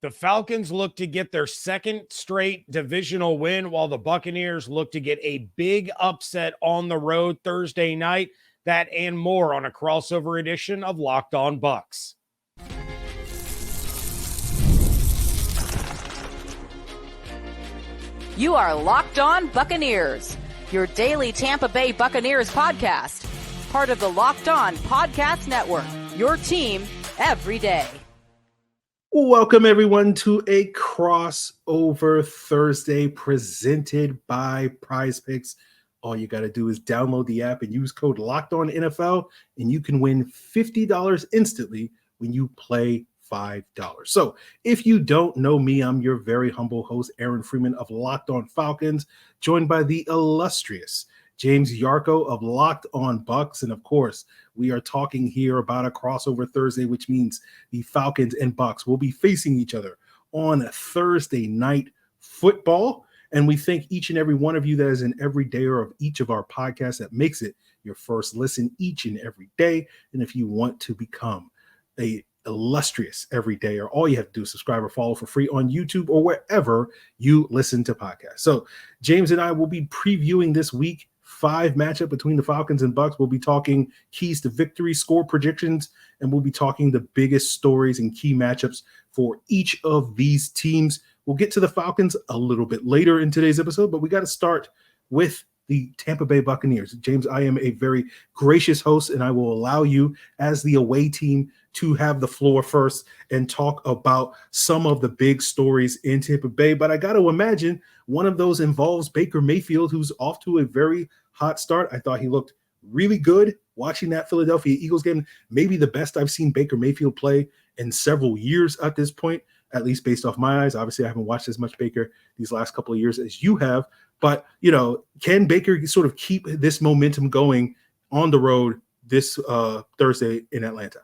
The Falcons look to get their second straight divisional win, while the Buccaneers look to get a big upset on the road Thursday night. That and more on a crossover edition of Locked On Bucs. You are Locked On Buccaneers, your daily Tampa Bay Buccaneers podcast. Part of the Locked On Podcast Network, your team every day. Welcome, everyone, to a crossover Thursday presented by Prize Picks. All you got to do is download the app and use code LOCKEDONNFL, and you can win $50 instantly when you play $5. So if you don't know me, I'm your very humble host, Aaron Freeman of Locked On Falcons, joined by the illustrious James Yarcho of Locked On Bucs. And of course, we are talking here about a crossover Thursday, which means the Falcons and Bucs will be facing each other on Thursday night football. And we thank each and every one of you that is an everydayer of each of our podcasts that makes it your first listen each and every day. And if you want to become a illustrious everydayer, all you have to do is subscribe or follow for free on YouTube or wherever you listen to podcasts. So James and I will be previewing this week 5 matchup between the Falcons and Bucs. We'll be talking keys to victory, score predictions, and we'll be talking the biggest stories and key matchups for each of these teams. We'll get to the Falcons a little bit later in today's episode, but we got to start with the Tampa Bay Buccaneers. James, I am a very gracious host, and I will allow you as the away team to have the floor first and talk about some of the big stories in Tampa Bay. But I got to imagine one of those involves Baker Mayfield, who's off to a very hot start. I thought he looked really good watching that Philadelphia Eagles game, maybe the best I've seen Baker Mayfield play in several years at this point, at least based off my eyes. Obviously, I haven't watched as much Baker these last couple of years as you have. But, you know, can Baker sort of keep this momentum going on the road this Thursday in Atlanta?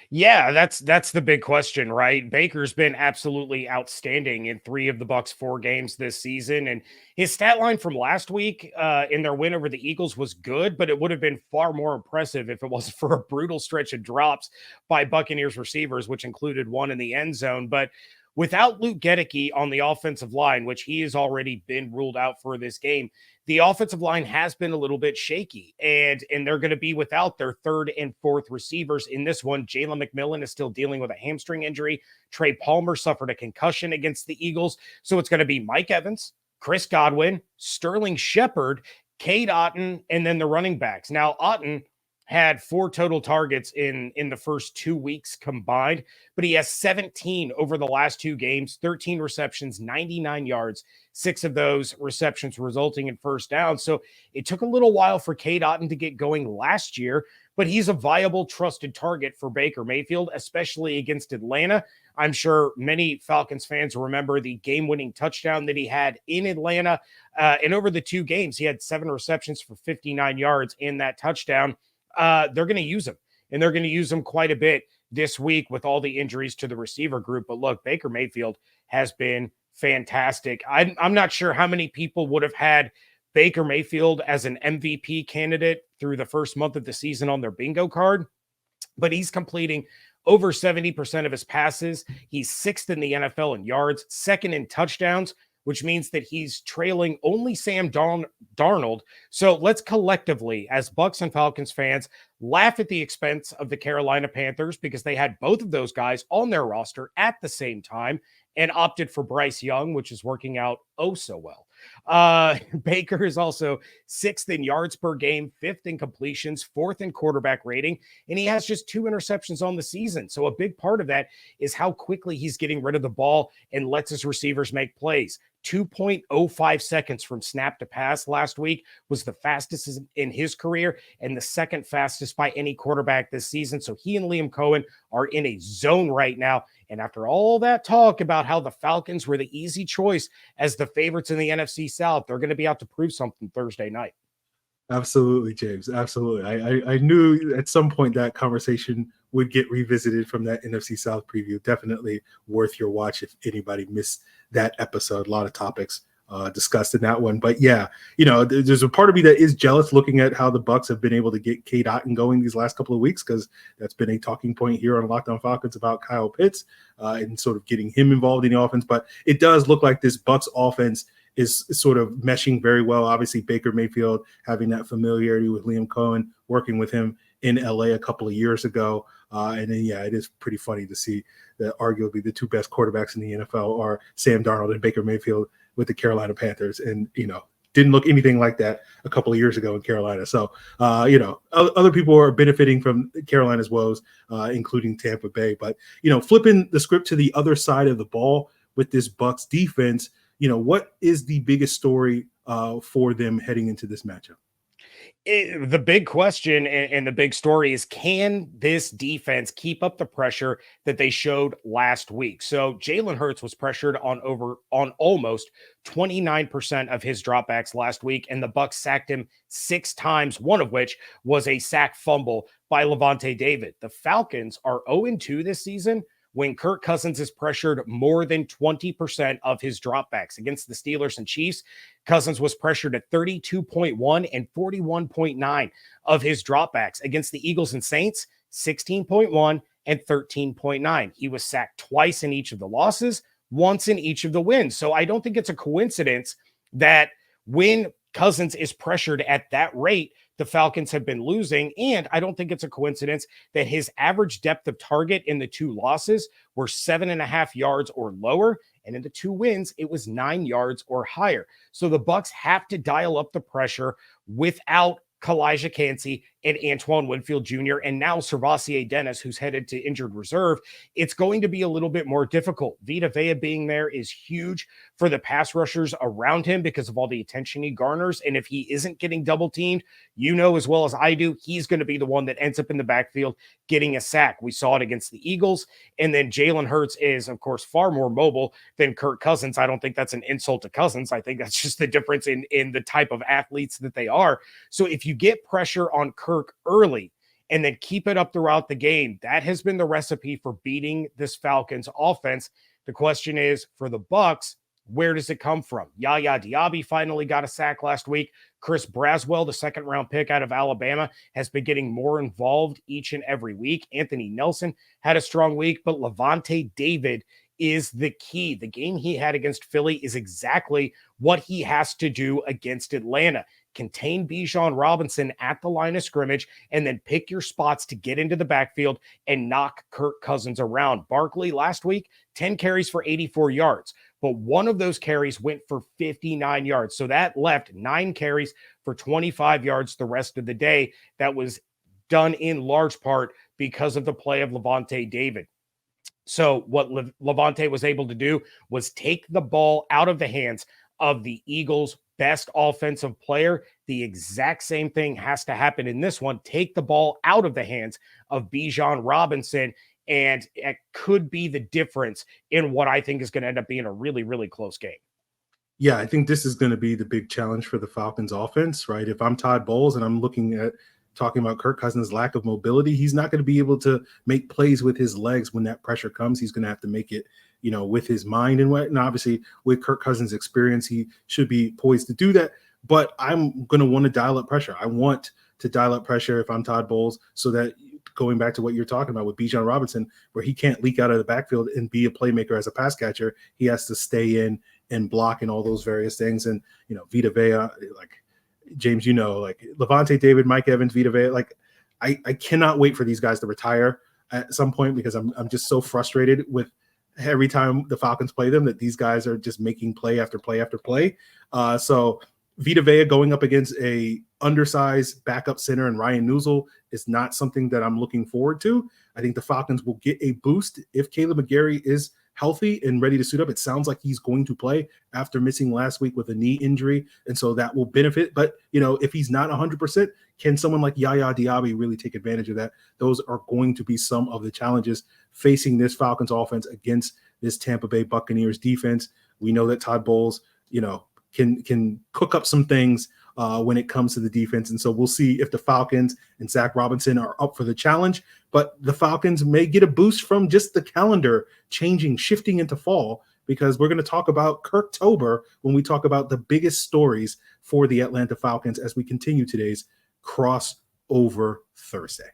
Yeah, that's the big question, right? Baker's been absolutely outstanding in 3 of the Bucs' 4 games this season, and his stat line from last week in their win over the Eagles was good, but it would have been far more impressive if it wasn't for a brutal stretch of drops by Buccaneers receivers, which included one in the end zone. But without Luke Goedeke on the offensive line, which he has already been ruled out for this game, the offensive line has been a little bit shaky, and they're going to be without their 3rd and 4th receivers in this one. Jalen McMillan is still dealing with a hamstring injury. Trey Palmer suffered a concussion against the Eagles. So it's going to be Mike Evans, Chris Godwin, Sterling Shepard, Cade Otton, and then the running backs. Now, Otton had 4 total targets in the first 2 weeks combined, but he has 17 over the last 2 games, 13 receptions, 99 yards, 6 of those receptions resulting in first down. So it took a little while for Cade Otton to get going last year, but he's a viable, trusted target for Baker Mayfield, especially against Atlanta. I'm sure many Falcons fans remember the game-winning touchdown that he had in Atlanta. And over the 2 games, he had 7 receptions for 59 yards in that touchdown. They're going to use him, and they're going to use him quite a bit this week with all the injuries to the receiver group. But look, Baker Mayfield has been fantastic. I'm not sure how many people would have had Baker Mayfield as an MVP candidate through the first month of the season on their bingo card, but he's completing over 70% of his passes. He's 6th in the NFL in yards, 2nd in touchdowns, which means that he's trailing only Sam Darnold. So let's collectively, as Bucs and Falcons fans, laugh at the expense of the Carolina Panthers because they had both of those guys on their roster at the same time and opted for Bryce Young, which is working out oh so well. Baker is also 6th in yards per game, 5th in completions, 4th in quarterback rating, and he has just 2 interceptions on the season. So a big part of that is how quickly he's getting rid of the ball and lets his receivers make plays. 2.05 seconds from snap to pass last week was the fastest in his career and the 2nd fastest by any quarterback this season. So he and Liam Cohen are in a zone right now. And after all that talk about how the Falcons were the easy choice as the favorites in the NFC South, they're going to be out to prove something Thursday night. Absolutely, James. Absolutely. I knew at some point that conversation would get revisited from that NFC South preview. Definitely worth your watch if anybody missed that episode. A lot of topics discussed in that one. But yeah, there's a part of me that is jealous looking at how the Bucs have been able to get Cade Otton going these last couple of weeks, because that's been a talking point here on Locked On Falcons about Kyle Pitts and sort of getting him involved in the offense. But it does look like this Bucs offense is sort of meshing very well. Obviously, Baker Mayfield having that familiarity with Liam Cohen, working with him in LA a couple of years ago. And then, yeah, it is pretty funny to see that arguably the two best quarterbacks in the NFL are Sam Darnold and Baker Mayfield with the Carolina Panthers. And, didn't look anything like that a couple of years ago in Carolina. So, other people are benefiting from Carolina's woes, including Tampa Bay. But, flipping the script to the other side of the ball with this Bucs defense, what is the biggest story for them heading into this matchup? The big question and the big story is, can this defense keep up the pressure that they showed last week? So Jalen Hurts was pressured on almost 29% of his dropbacks last week, and the Bucs sacked him 6 times, one of which was a sack fumble by Lavonte David. The Falcons are 0-2 this season when Kirk Cousins is pressured more than 20% of his dropbacks. Against the Steelers and Chiefs, Cousins was pressured at 32.1 and 41.9 of his dropbacks. Against the Eagles and Saints, 16.1 and 13.9. He was sacked twice in each of the losses, once in each of the wins. So I don't think it's a coincidence that when Cousins is pressured at that rate, the Falcons have been losing. And I don't think it's a coincidence that his average depth of target in the 2 losses were 7.5 yards or lower. And in the 2 wins, it was 9 yards or higher. So the Bucs have to dial up the pressure without Kalijah Kancey and Antoine Winfield Jr. and now Servassier Dennis, who's headed to injured reserve. It's going to be a little bit more difficult. Vita Vea being there is huge for the pass rushers around him because of all the attention he garners. And if he isn't getting double teamed, as well as I do, he's going to be the one that ends up in the backfield getting a sack. We saw it against the Eagles. And then Jalen Hurts is, of course, far more mobile than Kirk Cousins. I don't think that's an insult to Cousins. I think that's just the difference in the type of athletes that they are. So if you get pressure on Kirk early and then keep it up throughout the game, that has been the recipe for beating this Falcons offense. The question is, for the Bucs, where does it come from? Yaya Diaby finally got a sack last week. Chris Braswell, the 2nd-round pick out of Alabama, has been getting more involved each and every week. Anthony Nelson had a strong week, but Lavonte David is the key. The game he had against Philly is exactly what he has to do against Atlanta. Contain Bijan Robinson at the line of scrimmage, and then pick your spots to get into the backfield and knock Kirk Cousins around. Barkley last week, 10 carries for 84 yards, but one of those carries went for 59 yards. So that left 9 carries for 25 yards the rest of the day. That was done in large part because of the play of Lavonte David. So what Lavonte was able to do was take the ball out of the hands of the Eagles' best offensive player. The exact same thing has to happen in this one. Take the ball out of the hands of Bijan Robinson, and it could be the difference in what I think is going to end up being a really, really close game. Yeah, I think this is going to be the big challenge for the Falcons offense, right? If I'm Todd Bowles and I'm looking at talking about Kirk Cousins' lack of mobility, he's not going to be able to make plays with his legs when that pressure comes. He's going to have to make it, with his mind and what. And obviously, with Kirk Cousins' experience, he should be poised to do that. But I'm going to want to dial up pressure. I want to dial up pressure if I'm Todd Bowles, so that going back to what you're talking about with Bijan Robinson, where he can't leak out of the backfield and be a playmaker as a pass catcher, he has to stay in and block and all those various things. And, Vita Vea, like James, like Lavonte David, Mike Evans, Vita Vea, like I cannot wait for these guys to retire at some point, because I'm just so frustrated with every time the Falcons play them that these guys are just making play after play after play. So Vita Vea going up against a undersized backup center and Ryan Newsel is not something that I'm looking forward to. I think the Falcons will get a boost if Caleb McGarry is healthy and ready to suit up. It sounds like he's going to play after missing last week with a knee injury, and so that will benefit. But, if he's not 100%, can someone like Yaya Diaby really take advantage of that? Those are going to be some of the challenges facing this Falcons offense against this Tampa Bay Buccaneers defense. We know that Todd Bowles, can cook up some things when it comes to the defense. And so we'll see if the Falcons and Zach Robinson are up for the challenge. But the Falcons may get a boost from just the calendar changing, shifting into fall, because we're going to talk about Kirktober when we talk about the biggest stories for the Atlanta Falcons as we continue today's Crossover Thursday.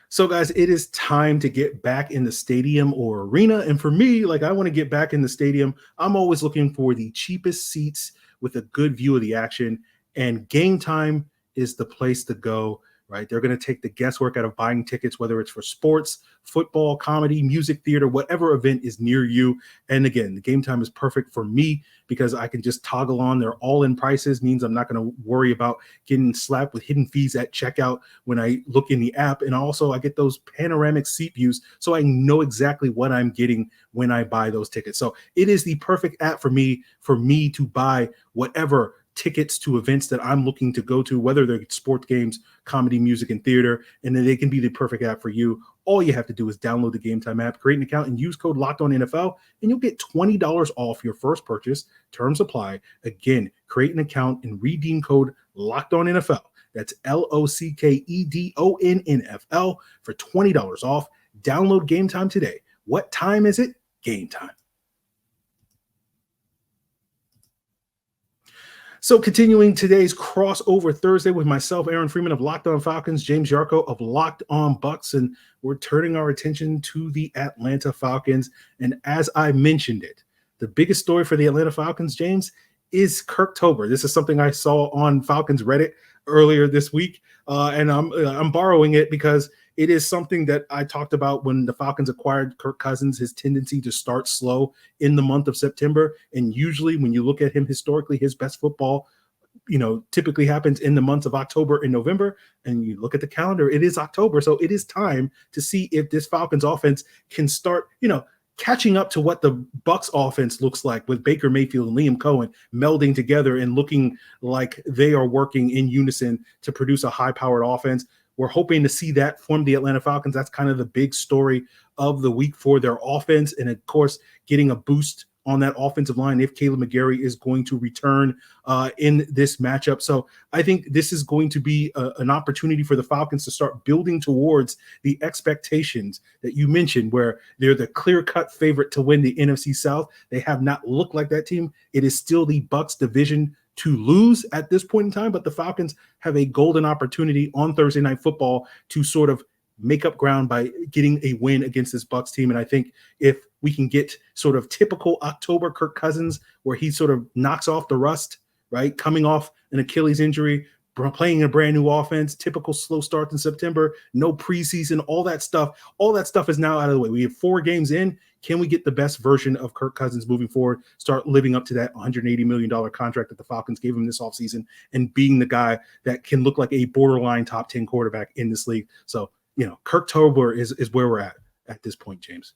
So, guys, it is time to get back in the stadium or arena. And for me, I want to get back in the stadium. I'm always looking for the cheapest seats with a good view of the action. And Game Time is the place to go, right? They're going to take the guesswork out of buying tickets, whether it's for sports, football, comedy, music, theater, whatever event is near you. And again, the Game Time is perfect for me because I can just toggle on their all-in prices, means I'm not going to worry about getting slapped with hidden fees at checkout when I look in the app. And also I get those panoramic seat views, so I know exactly what I'm getting when I buy those tickets. So it is the perfect app for me to buy whatever tickets to events that I'm looking to go to, whether they're sports games, comedy, music, and theater, and then they can be the perfect app for you. All you have to do is download the Game Time app, create an account, and use code LOCKEDONNFL, and you'll get $20 off your first purchase. Terms apply. Again, create an account and redeem code LOCKEDONNFL. That's LOCKEDONNFL for $20 off. Download Game Time today. What time is it? Game time. So continuing today's Crossover Thursday with myself, Aaron Freeman of Locked On Falcons, James Yarcho of Locked On Bucs, and we're turning our attention to the Atlanta Falcons. And as I mentioned it, the biggest story for the Atlanta Falcons, James, is Kirktober. This is something I saw on Falcons Reddit earlier this week, and I'm borrowing it because it is something that I talked about when the Falcons acquired Kirk Cousins, his tendency to start slow in the month of September. And usually when you look at him historically, his best football, typically happens in the months of October and November. And you look at the calendar, it is October. So it is time to see if this Falcons offense can start, catching up to what the Bucs offense looks like with Baker Mayfield and Liam Cohen melding together and looking like they are working in unison to produce a high-powered offense. We're hoping to see that from the Atlanta Falcons. That's kind of the big story of the week for their offense. And of course, getting a boost on that offensive line if Caleb McGarry is going to return in this matchup. So I think this is going to be an opportunity for the Falcons to start building towards the expectations that you mentioned, where they're the clear-cut favorite to win the NFC South. They have not looked like that team. It is still the Bucs division to lose at this point in time, but the Falcons have a golden opportunity on Thursday Night Football to sort of make up ground by getting a win against this Bucs team. And I think if we can get sort of typical October Kirk Cousins, where he sort of knocks off the rust, right, coming off an Achilles injury, playing a brand new offense, typical slow start in September, no preseason, all that stuff is now out of the way. We have 4 games in. Can we get the best version of Kirk Cousins moving forward, start living up to that $180 million contract that the Falcons gave him this offseason, and being the guy that can look like a borderline top 10 quarterback in this league? So, Kirktober is where we're at this point, James.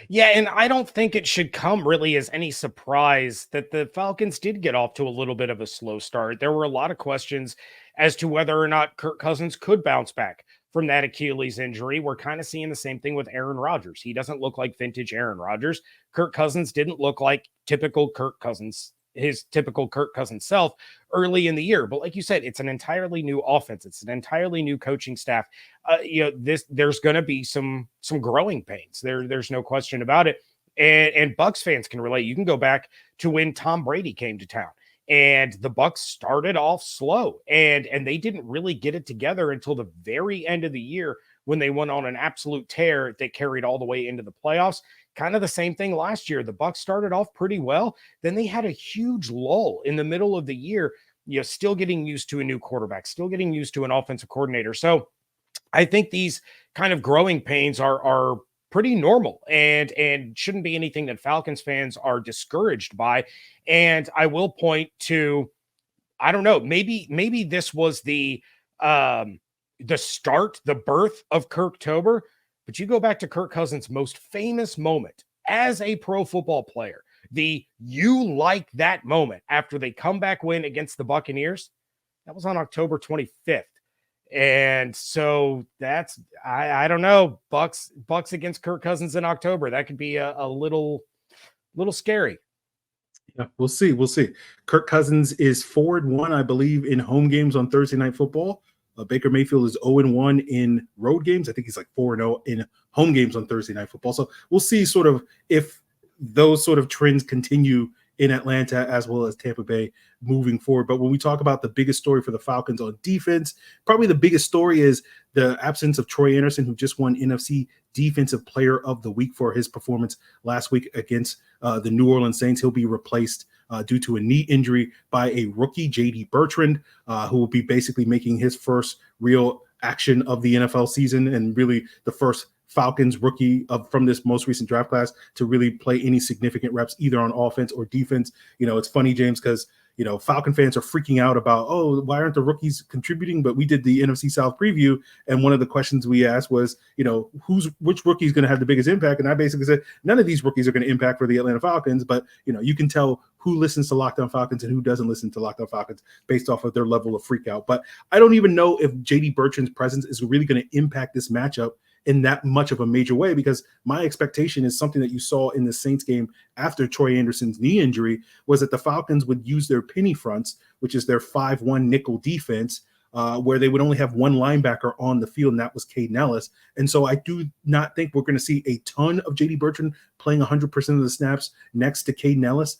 Yeah, and I don't think it should come really as any surprise that the Falcons did get off to a little bit of a slow start. There were a lot of questions as to whether or not Kirk Cousins could bounce back from that Achilles injury. We're kind of seeing the same thing with Aaron Rodgers. He doesn't look like vintage Aaron Rodgers. Kirk Cousins didn't look like typical Kirk Cousins, his typical Kirk Cousins self early in the year. But like you said, it's an entirely new offense. It's an entirely new coaching staff. There's going to be some growing pains. There's no question about it. And Bucs fans can relate. You can go back to when Tom Brady came to town, and the Bucs started off slow, and they didn't really get it together until the very end of the year when they went on an absolute tear that carried all the way into the playoffs. Kind of the same thing last year. The Bucs started off pretty well. Then they had a huge lull in the middle of the year, still getting used to a new quarterback, still getting used to an offensive coordinator. So I think these kind of growing pains are pretty normal and shouldn't be anything that Falcons fans are discouraged by. And I will point to, I don't know, maybe this was the start, the birth of Kirktober. But you go back to Kirk Cousins' most famous moment as a pro football player, you like that moment after they comeback win against the Buccaneers. That was on October 25th. And so that's, I don't know, Bucs against Kirk Cousins in October. That could be a little scary. Yeah, we'll see. Kirk Cousins is 4-1, I believe, in home games on Thursday Night Football. Baker Mayfield is 0-1 in road games. I think he's like 4-0 in home games on Thursday Night Football. So we'll see sort of if those sort of trends continue in Atlanta as well as Tampa Bay moving forward. But when we talk about the biggest story for the Falcons on defense, probably the biggest story is the absence of Troy Anderson, who just won NFC Defensive Player of the Week for his performance last week against the New Orleans Saints. He'll be replaced due to a knee injury by a rookie, J.D. Bertrand, who will be basically making his first real action of the NFL season and really the first Falcons rookie from this most recent draft class to really play any significant reps either on offense or defense. It's funny, James, because Falcon fans are freaking out about, oh, why aren't the rookies contributing? But we did the NFC South preview, and one of the questions we asked was, which rookie is going to have the biggest impact? And I basically said none of these rookies are going to impact for the Atlanta Falcons, but you can tell who listens to Locked On Falcons and who doesn't listen to Locked On Falcons based off of their level of freak out. But I don't even know if J.D. Bertrand's presence is really going to impact this matchup in that much of a major way, because my expectation is something that you saw in the Saints game after Troy Anderson's knee injury was that the Falcons would use their penny fronts, which is their 5-1 nickel defense, where they would only have one linebacker on the field, and that was Caden Ellis. And so I do not think we're going to see a ton of J.D. Bertrand playing 100% of the snaps next to Caden Ellis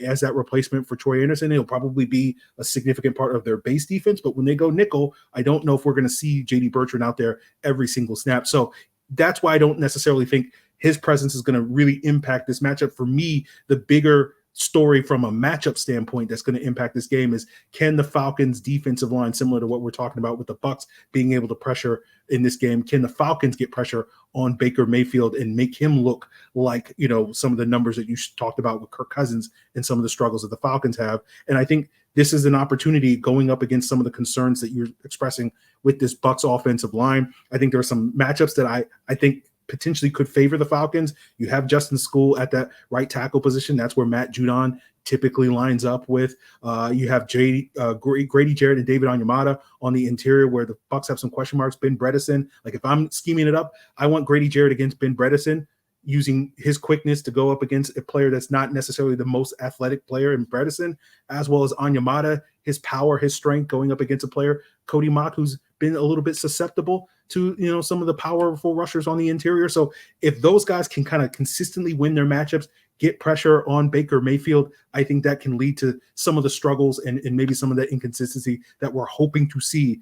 as that replacement for Troy Anderson. He'll probably be a significant part of their base defense, but when they go nickel, I don't know if we're going to see J.D. Bertrand out there every single snap. So that's why I don't necessarily think his presence is going to really impact this matchup. For me, the bigger story from a matchup standpoint that's going to impact this game is, can the Falcons defensive line, similar to what we're talking about with the Bucs being able to pressure in this game, can the Falcons get pressure on Baker Mayfield and make him look like, some of the numbers that you talked about with Kirk Cousins and some of the struggles that the Falcons have? And I think this is an opportunity going up against some of the concerns that you're expressing with this Bucs offensive line. I think there are some matchups that I think potentially could favor the Falcons. You have Justin School at that right tackle position. That's where Matt Judon typically lines up with. You have Grady Jarrett and David Onyemata on the interior, where the Bucs have some question marks. Ben Bredesen, like if I'm scheming it up, I want Grady Jarrett against Ben Bredesen, using his quickness to go up against a player that's not necessarily the most athletic player in Bredesen, as well as Onyemata, his power, his strength going up against a player, Cody Mock, who's been a little bit susceptible to, some of the powerful rushers on the interior. So if those guys can kind of consistently win their matchups, get pressure on Baker Mayfield, I think that can lead to some of the struggles and maybe some of the inconsistency that we're hoping to see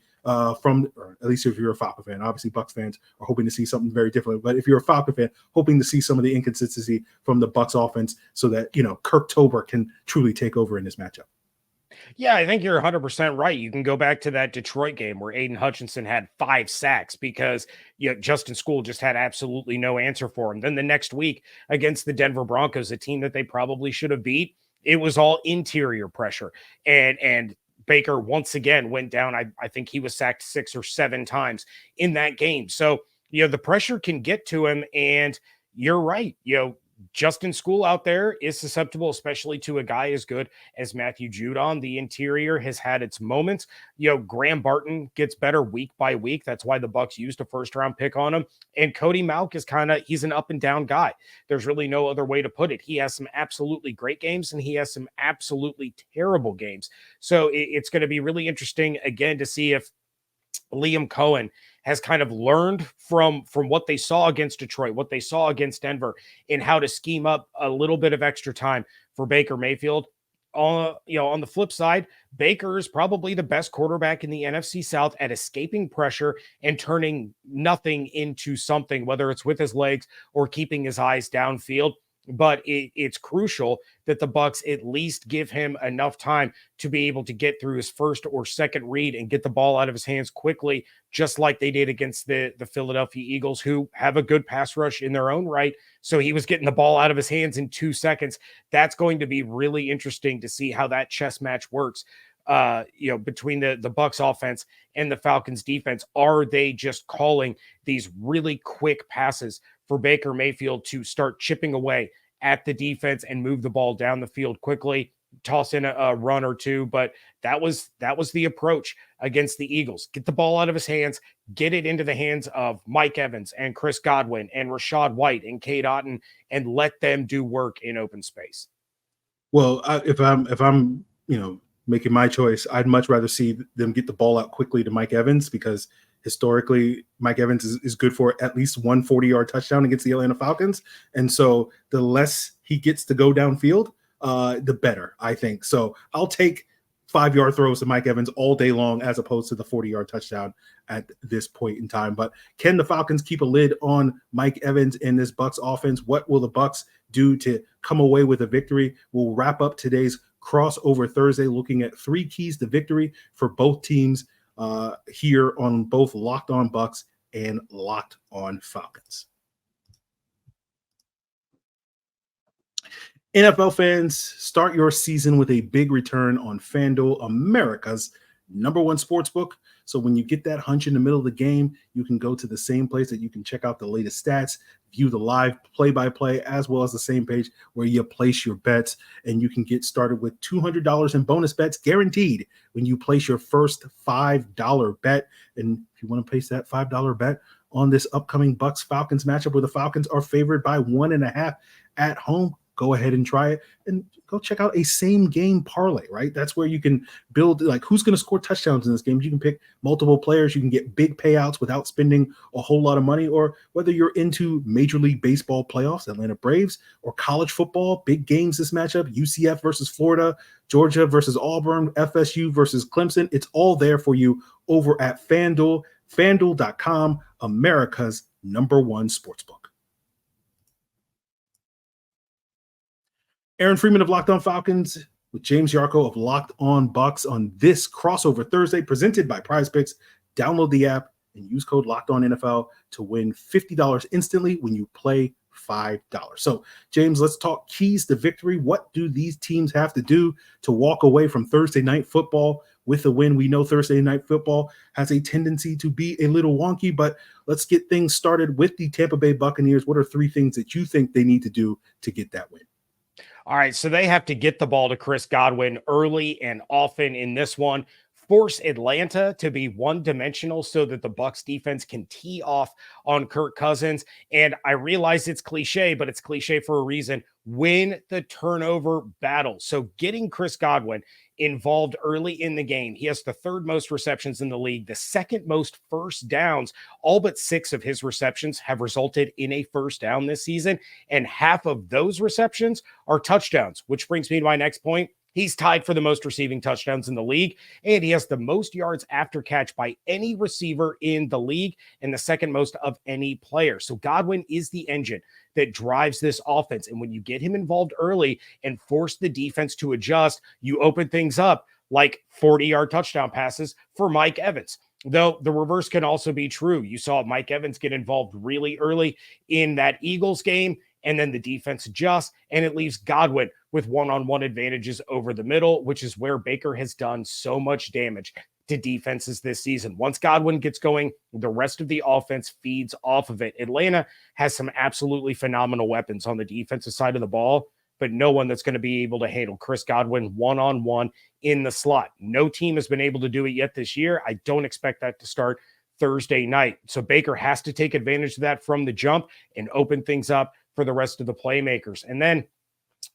from, or at least if you're a Falcon fan. Obviously, Bucs fans are hoping to see something very different. But if you're a Falcon fan, hoping to see some of the inconsistency from the Bucs offense so that, Kirk Tober can truly take over in this matchup. Yeah, I think you're 100% right. You can go back to that Detroit game where Aiden Hutchinson had 5 sacks because Justin School just had absolutely no answer for him. Then the next week against the Denver Broncos, a team that they probably should have beat, it was all interior pressure. And Baker once again went down. I think he was sacked 6 or 7 times in that game. So, the pressure can get to him. And you're right. Justin School out there is susceptible, especially to a guy as good as Matthew Judon. The interior has had its moments. Graham Barton gets better week by week. That's why the Bucs used a first-round pick on him. And Cody Mauch is he's an up-and-down guy. There's really no other way to put it. He has some absolutely great games, and he has some absolutely terrible games. So it's going to be really interesting, again, to see if Liam Cohen has kind of learned from what they saw against Detroit, what they saw against Denver, and how to scheme up a little bit of extra time for Baker Mayfield. On the flip side, Baker is probably the best quarterback in the NFC South at escaping pressure and turning nothing into something, whether it's with his legs or keeping his eyes downfield. But it's crucial that the Bucs at least give him enough time to be able to get through his first or second read and get the ball out of his hands quickly, just like they did against the Philadelphia Eagles, who have a good pass rush in their own right. So he was getting the ball out of his hands in 2 seconds. That's going to be really interesting to see how that chess match works. Between the Bucs offense and the Falcons defense. Are they just calling these really quick passes for Baker Mayfield to start chipping away at the defense and move the ball down the field quickly, toss in a run or two? But that was the approach against the Eagles. Get the ball out of his hands, get it into the hands of Mike Evans and Chris Godwin and Rashad White and Cade Otton, and let them do work in open space. Well, if I'm making my choice, I'd much rather see them get the ball out quickly to Mike Evans, because historically Mike Evans is good for at least one 40-yard touchdown against the Atlanta Falcons. And so the less he gets to go downfield, the better, I think. So I'll take 5-yard throws to Mike Evans all day long as opposed to the 40-yard touchdown at this point in time. But can the Falcons keep a lid on Mike Evans in this Bucs offense? What will the Bucs do to come away with a victory? We'll wrap up today's Crossover Thursday looking at 3 keys to victory for both teams here on both Locked On Bucs and Locked On Falcons. NFL fans, start your season with a big return on FanDuel, America's #1 sportsbook. So when you get that hunch in the middle of the game, you can go to the same place that you can check out the latest stats, view the live play-by-play, as well as the same page where you place your bets. And you can get started with $200 in bonus bets guaranteed when you place your first $5 bet. And if you want to place that $5 bet on this upcoming Bucs-Falcons matchup where the Falcons are favored by 1.5 at home, go ahead and try it, and go check out a same game parlay, right? That's where you can build like who's going to score touchdowns in this game. You can pick multiple players. You can get big payouts without spending a whole lot of money, or whether you're into Major League Baseball playoffs, Atlanta Braves, or college football, big games this matchup, UCF versus Florida, Georgia versus Auburn, FSU versus Clemson. It's all there for you over at FanDuel, FanDuel.com, America's #1 sportsbook. Aaron Freeman of Locked On Falcons with James Yarcho of Locked On Bucs on this Crossover Thursday, presented by PrizePicks. Download the app and use code LOCKEDONNFL to win $50 instantly when you play $5. So, James, let's talk keys to victory. What do these teams have to do to walk away from Thursday night football with a win? We know Thursday night football has a tendency to be a little wonky, but let's get things started with the Tampa Bay Buccaneers. What are 3 things that you think they need to do to get that win? All right, so they have to get the ball to Chris Godwin early and often in this one. Force Atlanta to be one-dimensional so that the Bucs defense can tee off on Kirk Cousins. And I realize it's cliche, but it's cliche for a reason. Win the turnover battle. So getting Chris Godwin involved early in the game. He has the 3rd most receptions in the league, the 2nd most first downs. All but 6 of his receptions have resulted in a first down this season, and half of those receptions are touchdowns, which brings me to my next point. He's tied for the most receiving touchdowns in the league, and he has the most yards after catch by any receiver in the league and the 2nd most of any player. So Godwin is the engine that drives this offense. And when you get him involved early and force the defense to adjust, you open things up like 40-yard touchdown passes for Mike Evans. Though the reverse can also be true. You saw Mike Evans get involved really early in that Eagles game, and then the defense adjusts, and it leaves Godwin with one-on-one advantages over the middle, which is where Baker has done so much damage to defenses this season. Once Godwin gets going, the rest of the offense feeds off of it. Atlanta has some absolutely phenomenal weapons on the defensive side of the ball, but no one that's going to be able to handle Chris Godwin one-on-one in the slot. No team has been able to do it yet this year. I don't expect that to start Thursday night. So Baker has to take advantage of that from the jump and open things up for the rest of the playmakers. And then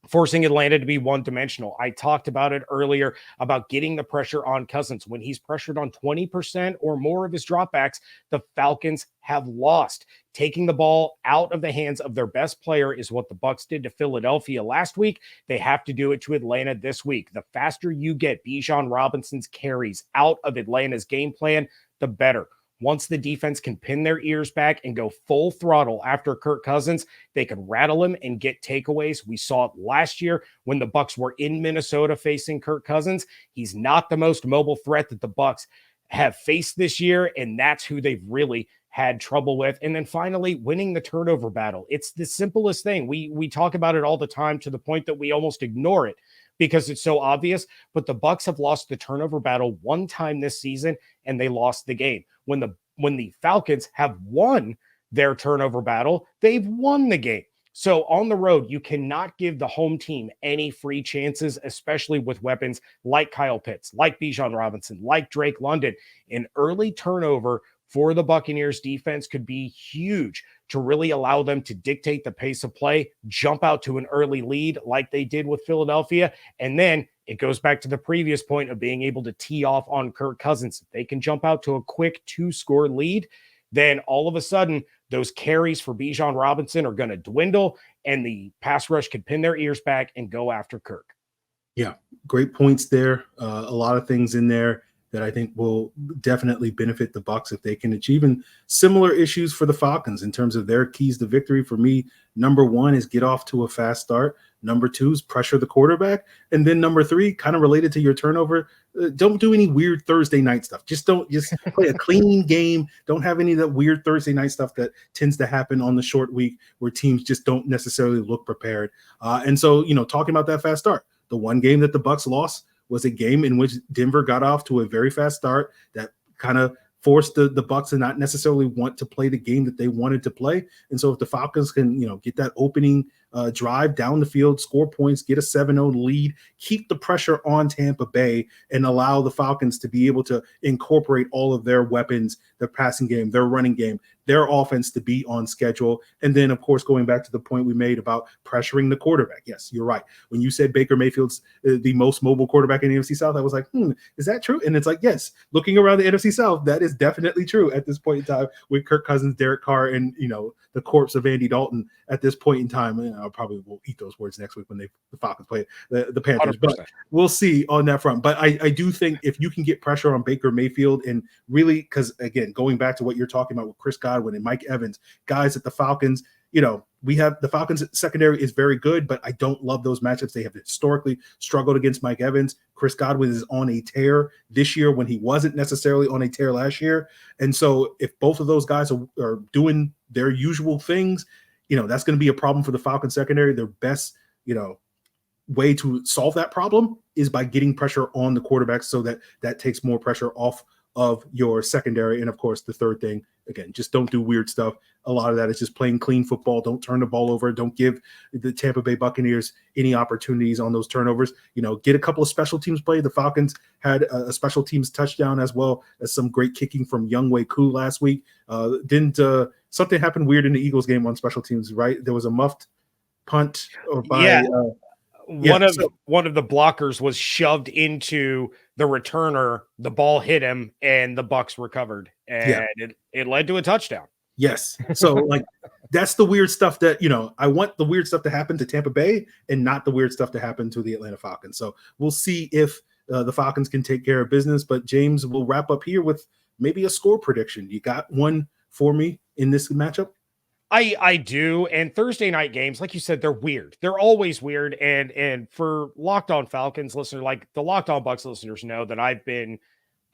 forcing Atlanta to be one-dimensional. I talked about it earlier about getting the pressure on Cousins. When he's pressured on 20% or more of his dropbacks, the Falcons have lost. Taking the ball out of the hands of their best player is what the Bucs did to Philadelphia last week. They have to do it to Atlanta this week. The faster you get Bijan Robinson's carries out of Atlanta's game plan, the better. Once the defense can pin their ears back and go full throttle after Kirk Cousins, they can rattle him and get takeaways. We saw it last year when the Bucs were in Minnesota facing Kirk Cousins. He's not the most mobile threat that the Bucs have faced this year, and that's who they've really had trouble with. And then finally, winning the turnover battle. It's the simplest thing. We talk about it all the time to the point that we almost ignore it because it's so obvious, but the Bucs have lost the turnover battle one time this season, and they lost the game. When the Falcons have won their turnover battle, they've won the game. So on the road, you cannot give the home team any free chances, especially with weapons like Kyle Pitts, like Bijan Robinson, like Drake London. An early turnover for the Buccaneers defense could be huge to really allow them to dictate the pace of play, jump out to an early lead like they did with Philadelphia. And then it goes back to the previous point of being able to tee off on Kirk Cousins. If they can jump out to a quick 2-score lead, then all of a sudden those carries for Bijan Robinson are going to dwindle and the pass rush could pin their ears back and go after Kirk. Yeah, great points there. A lot of things in there that I think will definitely benefit the Bucs if they can achieve. And similar issues for the Falcons in terms of their keys to victory. For me, number one is get off to a fast start. Number two is pressure the quarterback. And then number three, kind of related to your turnover, don't do any weird Thursday night stuff. Just play a clean game. Don't have any of that weird Thursday night stuff that tends to happen on the short week where teams just don't necessarily look prepared. And so, talking about that fast start, the one game that the Bucs lost was a game in which Denver got off to a very fast start that kind of forced the Bucs to not necessarily want to play the game that they wanted to play. And so if the Falcons can, get that opening drive down the field, score points, get a 7-0 lead, keep the pressure on Tampa Bay, and allow the Falcons to be able to incorporate all of their weapons, their passing game, their running game, their offense to be on schedule. And then, of course, going back to the point we made about pressuring the quarterback. Yes, you're right. When you said Baker Mayfield's the most mobile quarterback in the NFC South, I was like, is that true? And it's like, yes, looking around the NFC South, that is definitely true at this point in time with Kirk Cousins, Derek Carr, and, the corpse of Andy Dalton at this point in time. And I probably will eat those words next week when the Falcons play the Panthers. 100%. But we'll see on that front. But I do think if you can get pressure on Baker Mayfield and really, because, again, going back to what you're talking about with Chris Godwin and Mike Evans, guys at the Falcons, we have the Falcons secondary is very good, but I don't love those matchups. They have historically struggled against Mike Evans. Chris Godwin is on a tear this year when he wasn't necessarily on a tear last year. And so if both of those guys are doing their usual things, that's going to be a problem for the Falcons secondary. Their best, way to solve that problem is by getting pressure on the quarterback so that takes more pressure off of your secondary. And of course, the third thing, again, just don't do weird stuff. A lot of that is just playing clean football. Don't turn the ball over. Don't give the Tampa Bay Buccaneers any opportunities on those turnovers. Get a couple of special teams play. The Falcons had a special teams touchdown as well as some great kicking from Younghoe Koo last week. Didn't something happened weird in the Eagles game on special teams, right? There was a muffed punt by one of the blockers was shoved into the returner. The ball hit him, and the Bucs recovered, and it led to a touchdown. Yes. So that's the weird stuff that, I want the weird stuff to happen to Tampa Bay and not the weird stuff to happen to the Atlanta Falcons. So we'll see if the Falcons can take care of business. But James, we'll wrap up here with maybe a score prediction. You got one for me in this matchup? I do. And Thursday night games, like you said, they're weird. They're always weird. And for Locked On Falcons listeners, like the Locked On Bucs listeners know that I've been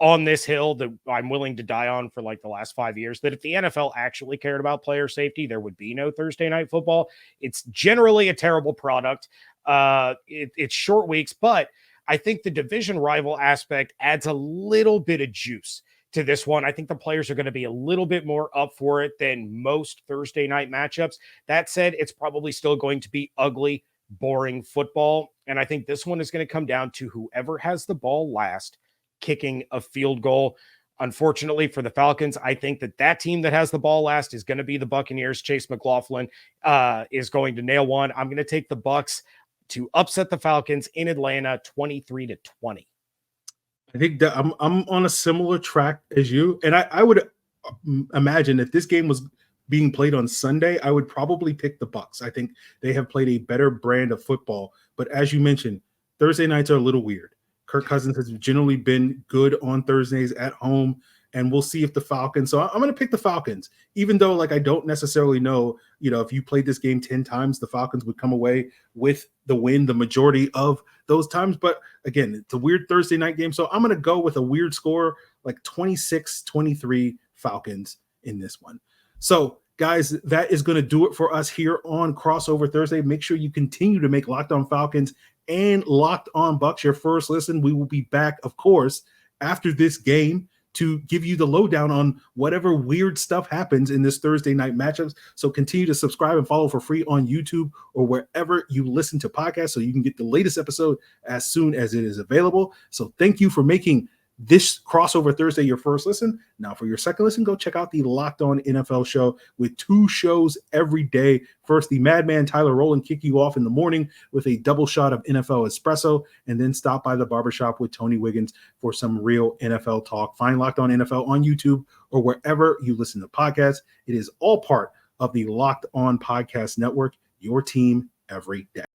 on this hill that I'm willing to die on for like the last 5 years, that if the NFL actually cared about player safety, there would be no Thursday night football. It's generally a terrible product. It's short weeks, but I think the division rival aspect adds a little bit of juice to this one. I think the players are going to be a little bit more up for it than most Thursday night matchups. That said, it's probably still going to be ugly, boring football. And I think this one is going to come down to whoever has the ball last kicking a field goal. Unfortunately for the Falcons, I think that team that has the ball last is going to be the Buccaneers. Chase McLaughlin is going to nail one. I'm going to take the Bucs to upset the Falcons in Atlanta 23-20. I think that I'm on a similar track as you. And I would imagine if this game was being played on Sunday, I would probably pick the Bucs. I think they have played a better brand of football. But as you mentioned, Thursday nights are a little weird. Kirk Cousins has generally been good on Thursdays at home, and we'll see if the Falcons. So I'm going to pick the Falcons, even though I don't necessarily know, if you played this game 10 times, the Falcons would come away with the win the majority of those times. But again, it's a weird Thursday night game. So I'm going to go with a weird score, like 26-23 Falcons in this one. So guys, that is going to do it for us here on Crossover Thursday. Make sure you continue to make Locked On Falcons and Locked On Bucs your first listen. We will be back, of course, after this game to give you the lowdown on whatever weird stuff happens in this Thursday night matchups. So continue to subscribe and follow for free on YouTube or wherever you listen to podcasts so you can get the latest episode as soon as it is available. So thank you for making this crossover Thursday, your first listen. Now for your second listen, go check out the Locked On NFL show with 2 shows every day. First, the Madman Tyler Rowland kick you off in the morning with a double shot of NFL espresso, and then stop by the barbershop with Tony Wiggins for some real NFL talk. Find Locked On NFL on YouTube or wherever you listen to podcasts. It is all part of the Locked On Podcast Network, your team every day.